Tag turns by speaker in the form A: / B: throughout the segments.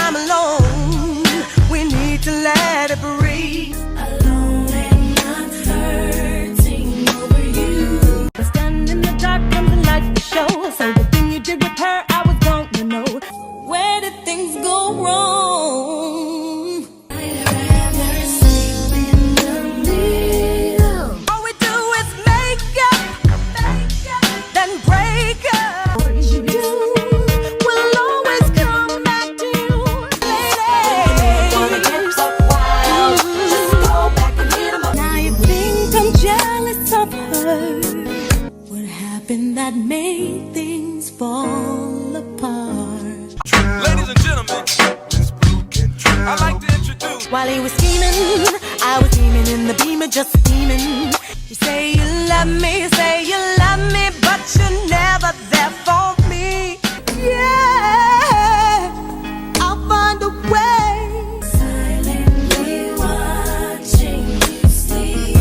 A: time alone. We need to let it breathe. Alone and not hurting over you. Stand in the dark and the light show. So the thing you did with her, I was gonna know. Where did things go wrong? I'd rather sleep in the middle. All we do is make up, then break up. What you do will always come back to you. Just go back and hit 'em up. Now you think I'm jealous of her. What happened that made things fall apart?
B: Ladies and gentlemen, Miss Blu Cantrell. I'd like to introduce.
A: While he was scheming, I was steaming in the beamer, just steaming. You say you love me, but you're never there for me. Yeah, I'll find a way. Silently watching you sleep.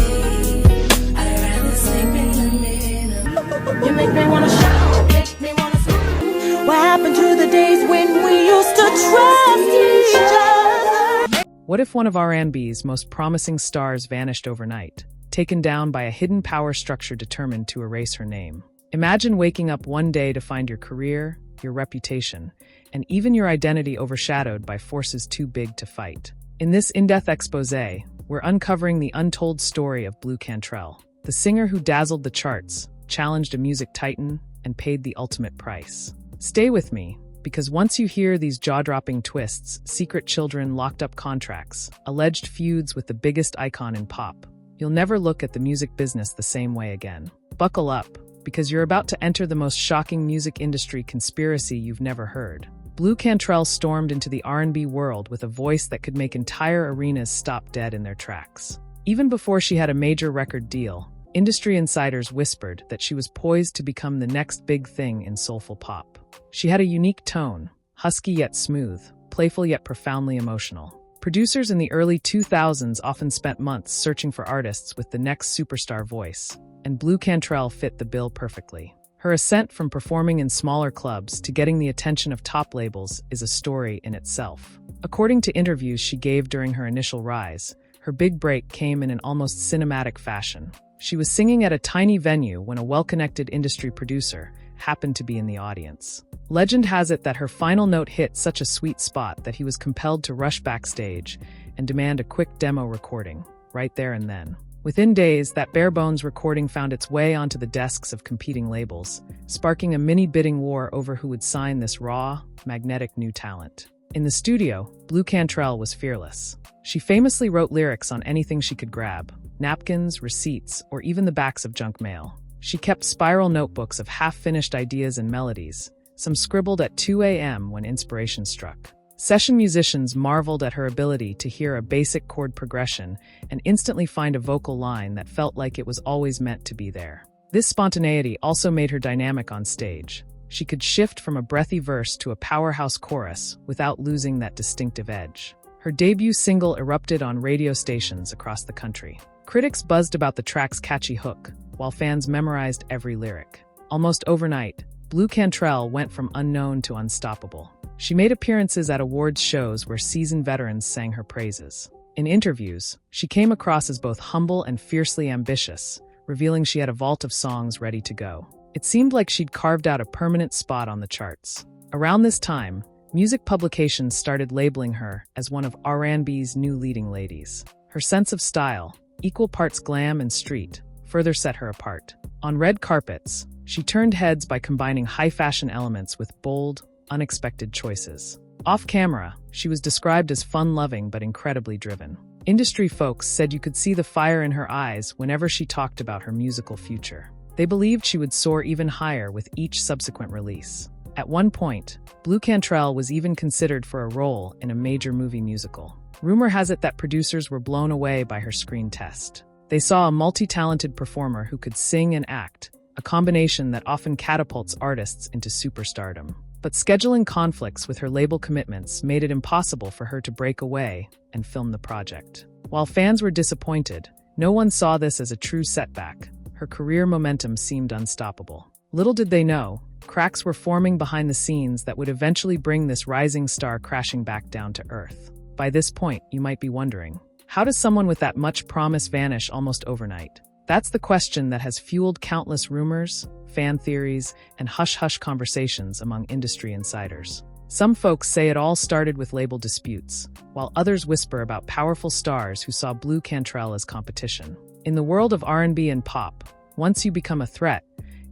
A: I'd rather sleep in the middle. You make me wanna shout, make me wanna scream. What happened to the days when we used to trust each other?
C: What if one of R&B's most promising stars vanished overnight, taken down by a hidden power structure determined to erase her name? Imagine waking up one day to find your career, your reputation, and even your identity overshadowed by forces too big to fight. In this in-depth exposé, we're uncovering the untold story of Blu Cantrell, the singer who dazzled the charts, challenged a music titan, and paid the ultimate price. Stay with me, because once you hear these jaw-dropping twists, secret children, locked-up contracts, alleged feuds with the biggest icon in pop, you'll never look at the music business the same way again. Buckle up, because you're about to enter the most shocking music industry conspiracy you've never heard. Blu Cantrell stormed into the R&B world with a voice that could make entire arenas stop dead in their tracks. Even before she had a major record deal, industry insiders whispered that she was poised to become the next big thing in soulful pop. She had a unique tone, husky yet smooth, playful yet profoundly emotional. Producers in the early 2000s often spent months searching for artists with the next superstar voice, and Blu Cantrell fit the bill perfectly. Her ascent from performing in smaller clubs to getting the attention of top labels is a story in itself. According to interviews she gave during her initial rise, her big break came in an almost cinematic fashion. She was singing at a tiny venue when a well-connected industry producer happened to be in the audience. Legend has it that her final note hit such a sweet spot that he was compelled to rush backstage and demand a quick demo recording, right there and then. Within days, that bare-bones recording found its way onto the desks of competing labels, sparking a mini bidding war over who would sign this raw, magnetic new talent. In the studio, Blu Cantrell was fearless. She famously wrote lyrics on anything she could grab: napkins, receipts, or even the backs of junk mail. She kept spiral notebooks of half-finished ideas and melodies, some scribbled at 2 a.m. when inspiration struck. Session musicians marveled at her ability to hear a basic chord progression and instantly find a vocal line that felt like it was always meant to be there. This spontaneity also made her dynamic on stage. She could shift from a breathy verse to a powerhouse chorus without losing that distinctive edge. Her debut single erupted on radio stations across the country. Critics buzzed about the track's catchy hook, while fans memorized every lyric. Almost overnight, Blu Cantrell went from unknown to unstoppable. She made appearances at awards shows where seasoned veterans sang her praises. In interviews, she came across as both humble and fiercely ambitious, revealing she had a vault of songs ready to go. It seemed like she'd carved out a permanent spot on the charts. Around this time, music publications started labeling her as one of R&B's new leading ladies. Her sense of style, equal parts glam and street, further set her apart. On red carpets, she turned heads by combining high-fashion elements with bold, unexpected choices. Off-camera, she was described as fun-loving but incredibly driven. Industry folks said you could see the fire in her eyes whenever she talked about her musical future. They believed she would soar even higher with each subsequent release. At one point, Blu Cantrell was even considered for a role in a major movie musical. Rumor has it that producers were blown away by her screen test. They saw a multi-talented performer who could sing and act, a combination that often catapults artists into superstardom. But scheduling conflicts with her label commitments made it impossible for her to break away and film the project. While fans were disappointed, no one saw this as a true setback. Her career momentum seemed unstoppable. Little did they know, cracks were forming behind the scenes that would eventually bring this rising star crashing back down to earth. By this point, you might be wondering, how does someone with that much promise vanish almost overnight? That's the question that has fueled countless rumors, fan theories, and hush-hush conversations among industry insiders. Some folks say it all started with label disputes, while others whisper about powerful stars who saw Blu Cantrell as competition. In the world of R&B and pop, once you become a threat,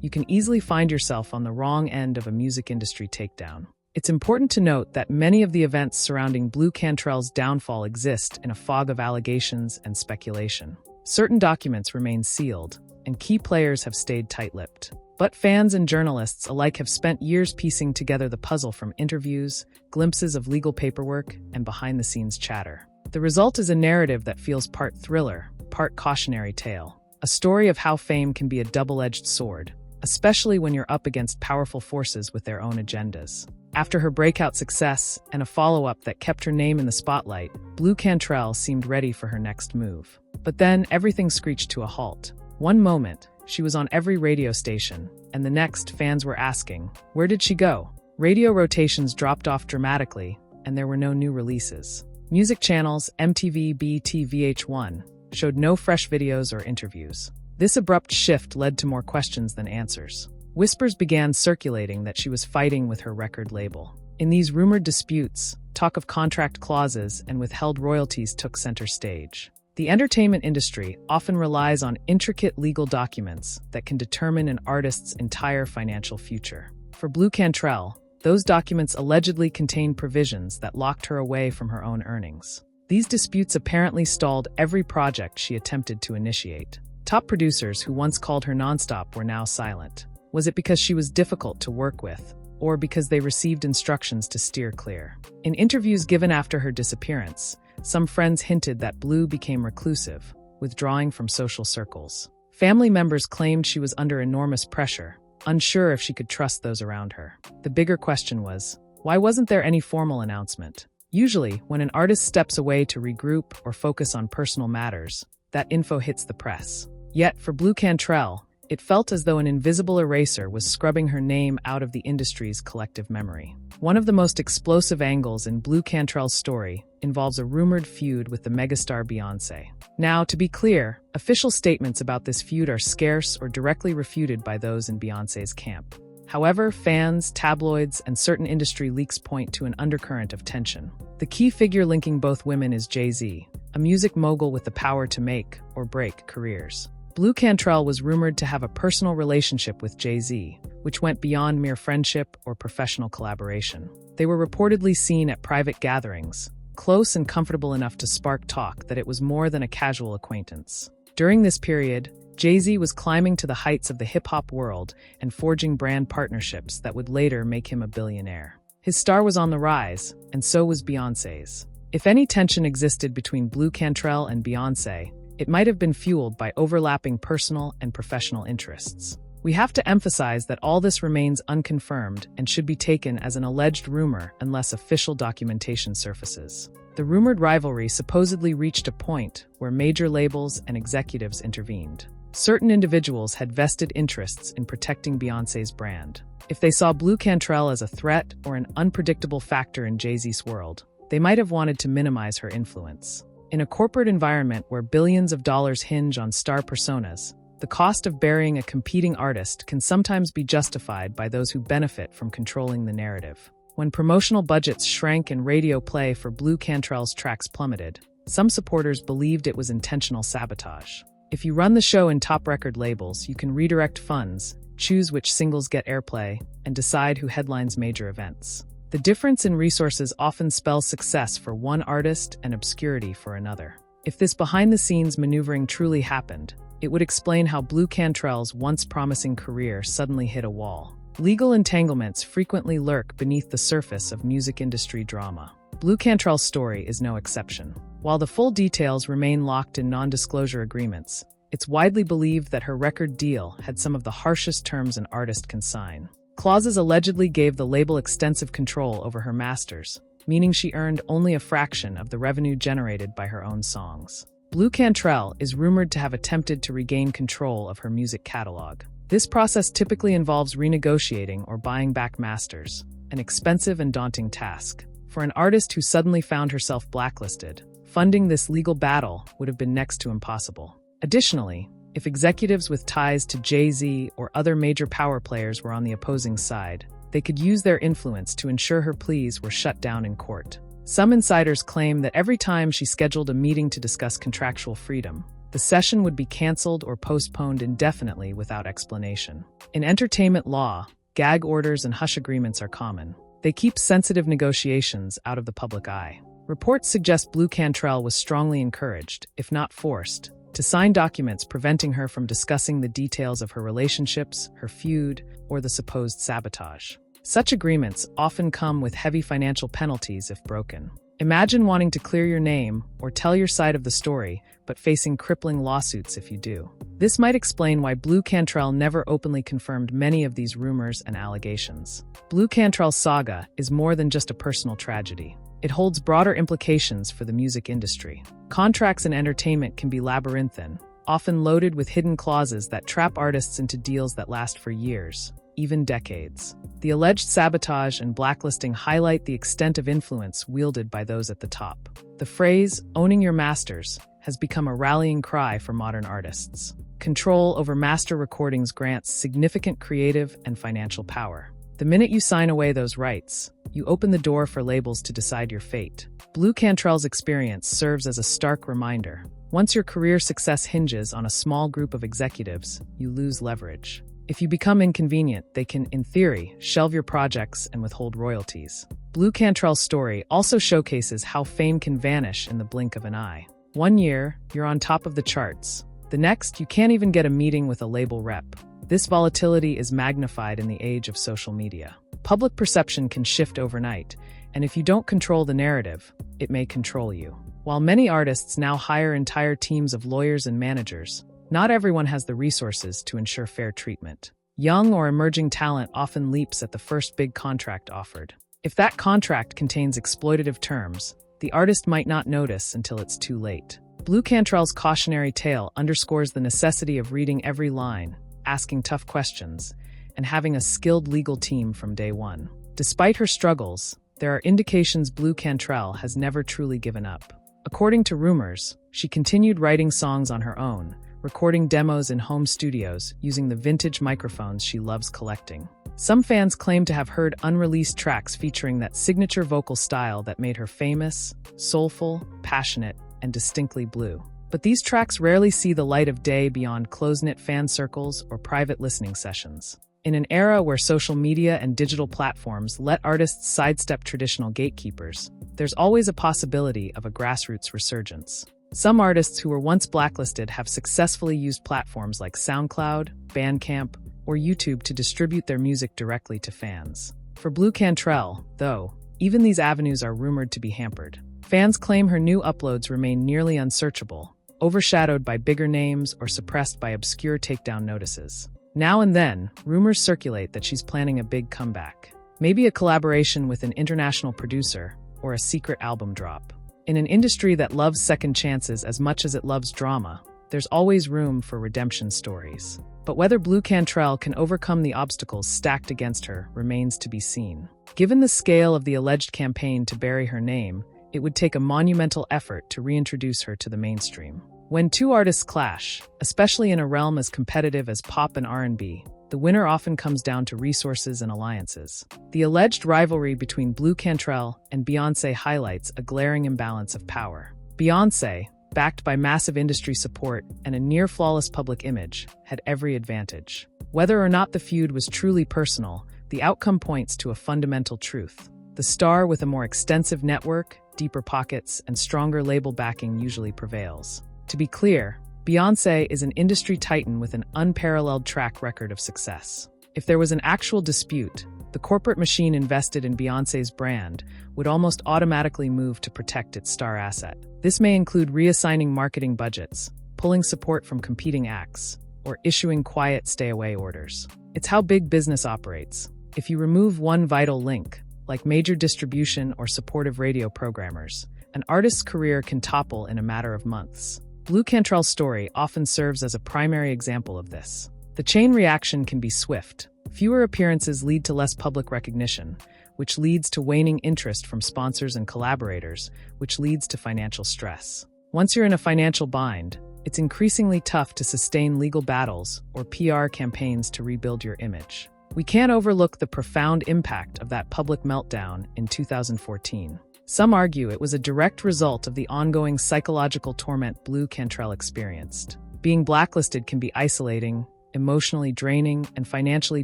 C: you can easily find yourself on the wrong end of a music industry takedown. It's important to note that many of the events surrounding Blu Cantrell's downfall exist in a fog of allegations and speculation. Certain documents remain sealed, and key players have stayed tight-lipped. But fans and journalists alike have spent years piecing together the puzzle from interviews, glimpses of legal paperwork, and behind-the-scenes chatter. The result is a narrative that feels part thriller, part cautionary tale. A story of how fame can be a double-edged sword, especially when you're up against powerful forces with their own agendas. After her breakout success and a follow-up that kept her name in the spotlight, Blu Cantrell seemed ready for her next move. But then everything screeched to a halt. One moment, she was on every radio station, and the next, fans were asking, where did she go? Radio rotations dropped off dramatically, and there were no new releases. Music channels, MTV, BET, VH1, showed no fresh videos or interviews. This abrupt shift led to more questions than answers. Whispers began circulating that she was fighting with her record label. In these rumored disputes, talk of contract clauses and withheld royalties took center stage. The entertainment industry often relies on intricate legal documents that can determine an artist's entire financial future. For Blu Cantrell, those documents allegedly contained provisions that locked her away from her own earnings. These disputes apparently stalled every project she attempted to initiate. Top producers who once called her nonstop were now silent. Was it because she was difficult to work with, or because they received instructions to steer clear? In interviews given after her disappearance, some friends hinted that Blu became reclusive, withdrawing from social circles. Family members claimed she was under enormous pressure, unsure if she could trust those around her. The bigger question was, why wasn't there any formal announcement? Usually, when an artist steps away to regroup or focus on personal matters, that info hits the press. Yet, for Blu Cantrell, it felt as though an invisible eraser was scrubbing her name out of the industry's collective memory. One of the most explosive angles in Blu Cantrell's story involves a rumored feud with the megastar Beyoncé. Now, to be clear, official statements about this feud are scarce or directly refuted by those in Beyoncé's camp. However, fans, tabloids, and certain industry leaks point to an undercurrent of tension. The key figure linking both women is Jay-Z, a music mogul with the power to make or break careers. Blu Cantrell was rumored to have a personal relationship with Jay-Z, which went beyond mere friendship or professional collaboration. They were reportedly seen at private gatherings, close and comfortable enough to spark talk that it was more than a casual acquaintance. During this period, Jay-Z was climbing to the heights of the hip-hop world and forging brand partnerships that would later make him a billionaire. His star was on the rise, and so was Beyoncé's. If any tension existed between Blu Cantrell and Beyoncé, it might have been fueled by overlapping personal and professional interests. We have to emphasize that all this remains unconfirmed and should be taken as an alleged rumor unless official documentation surfaces. The rumored rivalry supposedly reached a point where major labels and executives intervened. Certain individuals had vested interests in protecting Beyoncé's brand. If they saw Blu Cantrell as a threat or an unpredictable factor in Jay-Z's world, they might have wanted to minimize her influence. In a corporate environment where billions of dollars hinge on star personas, the cost of burying a competing artist can sometimes be justified by those who benefit from controlling the narrative. When promotional budgets shrank and radio play for Blu Cantrell's tracks plummeted, some supporters believed it was intentional sabotage. If you run the show in top record labels, you can redirect funds, choose which singles get airplay, and decide who headlines major events. The difference in resources often spells success for one artist and obscurity for another. If this behind-the-scenes maneuvering truly happened, it would explain how Blu Cantrell's once promising career suddenly hit a wall. Legal entanglements frequently lurk beneath the surface of music industry drama. Blu Cantrell's story is no exception. While the full details remain locked in non-disclosure agreements, it's widely believed that her record deal had some of the harshest terms an artist can sign. Clauses allegedly gave the label extensive control over her masters, meaning she earned only a fraction of the revenue generated by her own songs. Blu Cantrell is rumored to have attempted to regain control of her music catalog. This process typically involves renegotiating or buying back masters, an expensive and daunting task. For an artist who suddenly found herself blacklisted, funding this legal battle would have been next to impossible. Additionally, if executives with ties to Jay-Z or other major power players were on the opposing side, they could use their influence to ensure her pleas were shut down in court. Some insiders claim that every time she scheduled a meeting to discuss contractual freedom, the session would be canceled or postponed indefinitely without explanation. In entertainment law, gag orders and hush agreements are common. They keep sensitive negotiations out of the public eye. Reports suggest Blu Cantrell was strongly encouraged, if not forced, to sign documents preventing her from discussing the details of her relationships, her feud, or the supposed sabotage. Such agreements often come with heavy financial penalties if broken. Imagine wanting to clear your name or tell your side of the story, but facing crippling lawsuits if you do. This might explain why Blu Cantrell never openly confirmed many of these rumors and allegations. Blu Cantrell's saga is more than just a personal tragedy. It holds broader implications for the music industry. Contracts in entertainment can be labyrinthine, often loaded with hidden clauses that trap artists into deals that last for years, even decades. The alleged sabotage and blacklisting highlight the extent of influence wielded by those at the top. The phrase, "owning your masters," has become a rallying cry for modern artists. Control over master recordings grants significant creative and financial power. The minute you sign away those rights, you open the door for labels to decide your fate. Blu Cantrell's experience serves as a stark reminder. Once your career success hinges on a small group of executives, you lose leverage. If you become inconvenient, they can, in theory, shelve your projects and withhold royalties. Blu Cantrell's story also showcases how fame can vanish in the blink of an eye. One year, you're on top of the charts. The next, you can't even get a meeting with a label rep. This volatility is magnified in the age of social media. Public perception can shift overnight, and if you don't control the narrative, it may control you. While many artists now hire entire teams of lawyers and managers, not everyone has the resources to ensure fair treatment. Young or emerging talent often leaps at the first big contract offered. If that contract contains exploitative terms, the artist might not notice until it's too late. Blu Cantrell's cautionary tale underscores the necessity of reading every line, asking tough questions, and having a skilled legal team from day one. Despite her struggles, there are indications Blu Cantrell has never truly given up. According to rumors, she continued writing songs on her own, recording demos in home studios using the vintage microphones she loves collecting. Some fans claim to have heard unreleased tracks featuring that signature vocal style that made her famous, soulful, passionate, and distinctly Blu. But these tracks rarely see the light of day beyond close-knit fan circles or private listening sessions. In an era where social media and digital platforms let artists sidestep traditional gatekeepers, there's always a possibility of a grassroots resurgence. Some artists who were once blacklisted have successfully used platforms like SoundCloud, Bandcamp, or YouTube to distribute their music directly to fans. For Blu Cantrell, though, even these avenues are rumored to be hampered. Fans claim her new uploads remain nearly unsearchable, overshadowed by bigger names or suppressed by obscure takedown notices. Now and then, rumors circulate that she's planning a big comeback. Maybe a collaboration with an international producer or a secret album drop. In an industry that loves second chances as much as it loves drama, there's always room for redemption stories. But whether Blu Cantrell can overcome the obstacles stacked against her remains to be seen. Given the scale of the alleged campaign to bury her name, it would take a monumental effort to reintroduce her to the mainstream. When two artists clash, especially in a realm as competitive as pop and R&B, the winner often comes down to resources and alliances. The alleged rivalry between Blu Cantrell and Beyoncé highlights a glaring imbalance of power. Beyoncé, backed by massive industry support and a near-flawless public image, had every advantage. Whether or not the feud was truly personal, the outcome points to a fundamental truth. The star with a more extensive network, deeper pockets, and stronger label backing usually prevails. To be clear, Beyoncé is an industry titan with an unparalleled track record of success. If there was an actual dispute, the corporate machine invested in Beyoncé's brand would almost automatically move to protect its star asset. This may include reassigning marketing budgets, pulling support from competing acts, or issuing quiet stay-away orders. It's how big business operates. If you remove one vital link, like major distribution or supportive radio programmers, an artist's career can topple in a matter of months. Blu Cantrell's story often serves as a primary example of this. The chain reaction can be swift. Fewer appearances lead to less public recognition, which leads to waning interest from sponsors and collaborators, which leads to financial stress. Once you're in a financial bind, it's increasingly tough to sustain legal battles or PR campaigns to rebuild your image. We can't overlook the profound impact of that public meltdown in 2014. Some argue it was a direct result of the ongoing psychological torment Blu Cantrell experienced. Being blacklisted can be isolating, emotionally draining, and financially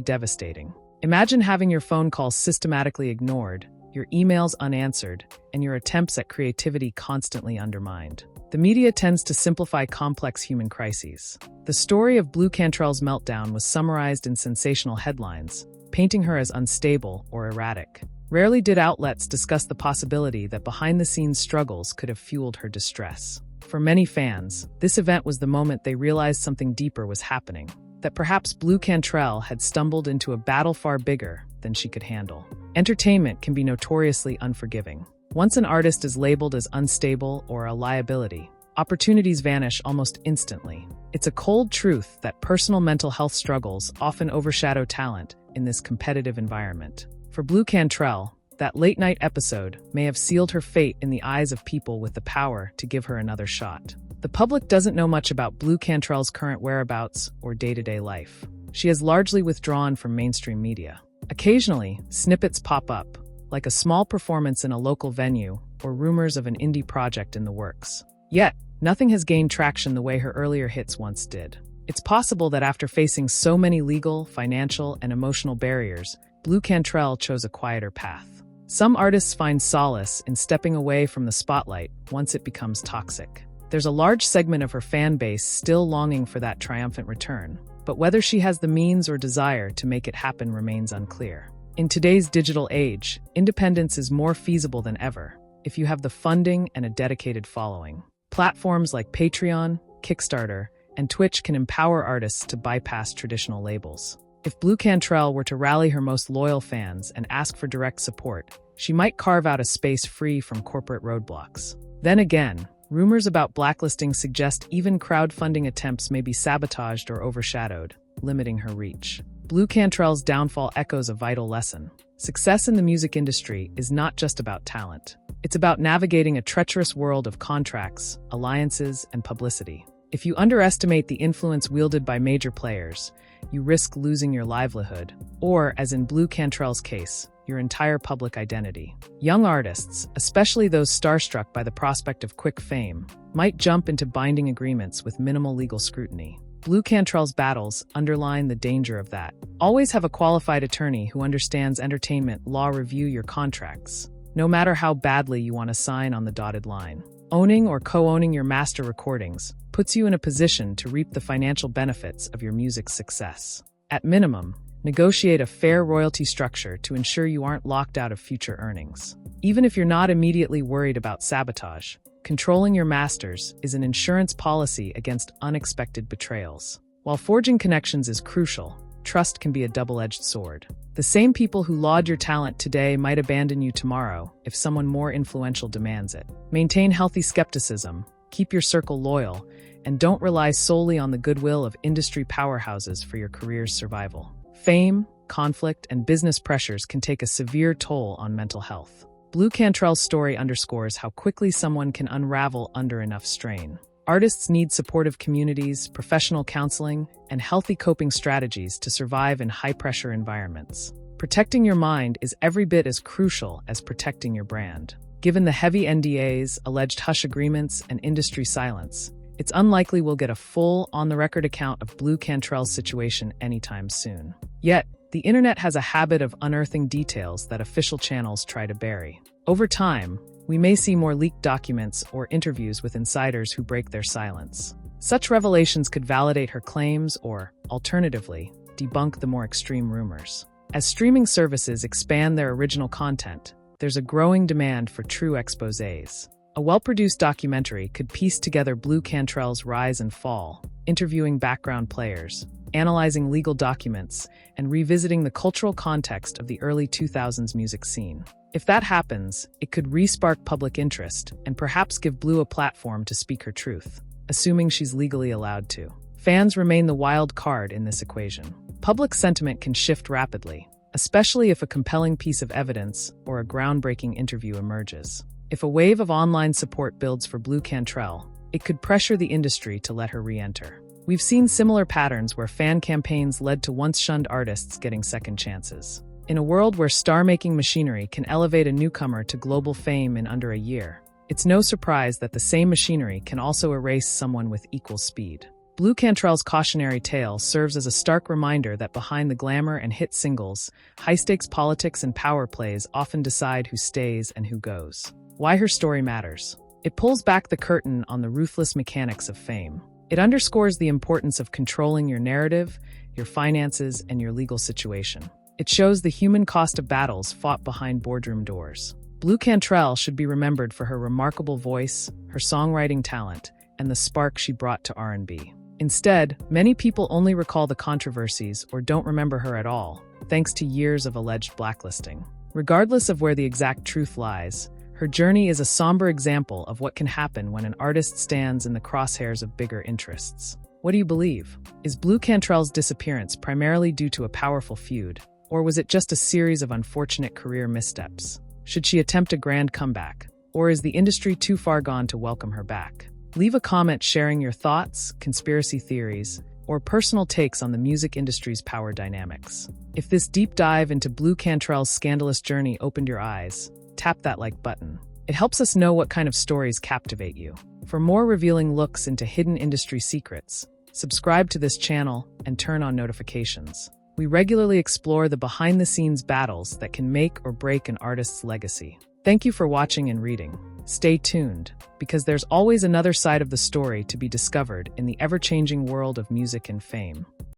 C: devastating. Imagine having your phone calls systematically ignored, your emails unanswered, and your attempts at creativity constantly undermined. The media tends to simplify complex human crises. The story of Blu Cantrell's meltdown was summarized in sensational headlines, painting her as unstable or erratic. Rarely did outlets discuss the possibility that behind-the-scenes struggles could have fueled her distress. For many fans, this event was the moment they realized something deeper was happening, that perhaps Blu Cantrell had stumbled into a battle far bigger than she could handle. Entertainment can be notoriously unforgiving. Once an artist is labeled as unstable or a liability, opportunities vanish almost instantly. It's a cold truth that personal mental health struggles often overshadow talent in this competitive environment. For Blu Cantrell, that late-night episode may have sealed her fate in the eyes of people with the power to give her another shot. The public doesn't know much about Blu Cantrell's current whereabouts or day-to-day life. She has largely withdrawn from mainstream media. Occasionally, snippets pop up, like a small performance in a local venue or rumors of an indie project in the works. Yet, nothing has gained traction the way her earlier hits once did. It's possible that after facing so many legal, financial, and emotional barriers, Blu Cantrell chose a quieter path. Some artists find solace in stepping away from the spotlight once it becomes toxic. There's a large segment of her fan base still longing for that triumphant return, but whether she has the means or desire to make it happen remains unclear. In today's digital age, independence is more feasible than ever if you have the funding and a dedicated following. Platforms like Patreon, Kickstarter, and Twitch can empower artists to bypass traditional labels. If Blu Cantrell were to rally her most loyal fans and ask for direct support, she might carve out a space free from corporate roadblocks. Then again, rumors about blacklisting suggest even crowdfunding attempts may be sabotaged or overshadowed, limiting her reach. Blu Cantrell's downfall echoes a vital lesson. Success in the music industry is not just about talent. It's about navigating a treacherous world of contracts, alliances, and publicity. If you underestimate the influence wielded by major players, you risk losing your livelihood, or, as in Blu Cantrell's case, your entire public identity. Young artists, especially those starstruck by the prospect of quick fame, might jump into binding agreements with minimal legal scrutiny. Blu Cantrell's battles underline the danger of that. Always have a qualified attorney who understands entertainment law review your contracts, no matter how badly you want to sign on the dotted line. Owning or co-owning your master recordings puts you in a position to reap the financial benefits of your music's success. At minimum, negotiate a fair royalty structure to ensure you aren't locked out of future earnings. Even if you're not immediately worried about sabotage, controlling your masters is an insurance policy against unexpected betrayals. While forging connections is crucial, trust can be a double-edged sword. The same people who laud your talent today might abandon you tomorrow if someone more influential demands it. Maintain healthy skepticism, keep your circle loyal, and don't rely solely on the goodwill of industry powerhouses for your career's survival. Fame, conflict, and business pressures can take a severe toll on mental health. Blu Cantrell's story underscores how quickly someone can unravel under enough strain. Artists need supportive communities, professional counseling, and healthy coping strategies to survive in high-pressure environments. Protecting your mind is every bit as crucial as protecting your brand. Given the heavy NDAs, alleged hush agreements, and industry silence, it's unlikely we'll get a full, on-the-record account of Blu Cantrell's situation anytime soon. Yet, the internet has a habit of unearthing details that official channels try to bury. Over time, we may see more leaked documents or interviews with insiders who break their silence. Such revelations could validate her claims or, alternatively, debunk the more extreme rumors. As streaming services expand their original content, there's a growing demand for true exposés. A well-produced documentary could piece together Blu Cantrell's rise and fall, interviewing background players, analyzing legal documents, and revisiting the cultural context of the early 2000s music scene. If that happens, it could re-spark public interest and perhaps give Blu a platform to speak her truth, assuming she's legally allowed to. Fans remain the wild card in this equation. Public sentiment can shift rapidly, especially if a compelling piece of evidence or a groundbreaking interview emerges. If a wave of online support builds for Blu Cantrell, it could pressure the industry to let her re-enter. We've seen similar patterns where fan campaigns led to once-shunned artists getting second chances. In a world where star-making machinery can elevate a newcomer to global fame in under a year, it's no surprise that the same machinery can also erase someone with equal speed. Blu Cantrell's cautionary tale serves as a stark reminder that behind the glamour and hit singles, high-stakes politics and power plays often decide who stays and who goes. Why her story matters. It pulls back the curtain on the ruthless mechanics of fame. It underscores the importance of controlling your narrative, your finances, and your legal situation. It shows the human cost of battles fought behind boardroom doors. Blu Cantrell should be remembered for her remarkable voice, her songwriting talent, and the spark she brought to R&B. Instead, many people only recall the controversies or don't remember her at all, thanks to years of alleged blacklisting. Regardless of where the exact truth lies, her journey is a somber example of what can happen when an artist stands in the crosshairs of bigger interests. What do you believe? Is Blu Cantrell's disappearance primarily due to a powerful feud, or was it just a series of unfortunate career missteps? Should she attempt a grand comeback, or is the industry too far gone to welcome her back? Leave a comment sharing your thoughts, conspiracy theories, or personal takes on the music industry's power dynamics. If this deep dive into Blu Cantrell's scandalous journey opened your eyes, tap that like button. It helps us know what kind of stories captivate you. For more revealing looks into hidden industry secrets, subscribe to this channel and turn on notifications. We regularly explore the behind-the-scenes battles that can make or break an artist's legacy. Thank you for watching and reading. Stay tuned, because there's always another side of the story to be discovered in the ever-changing world of music and fame.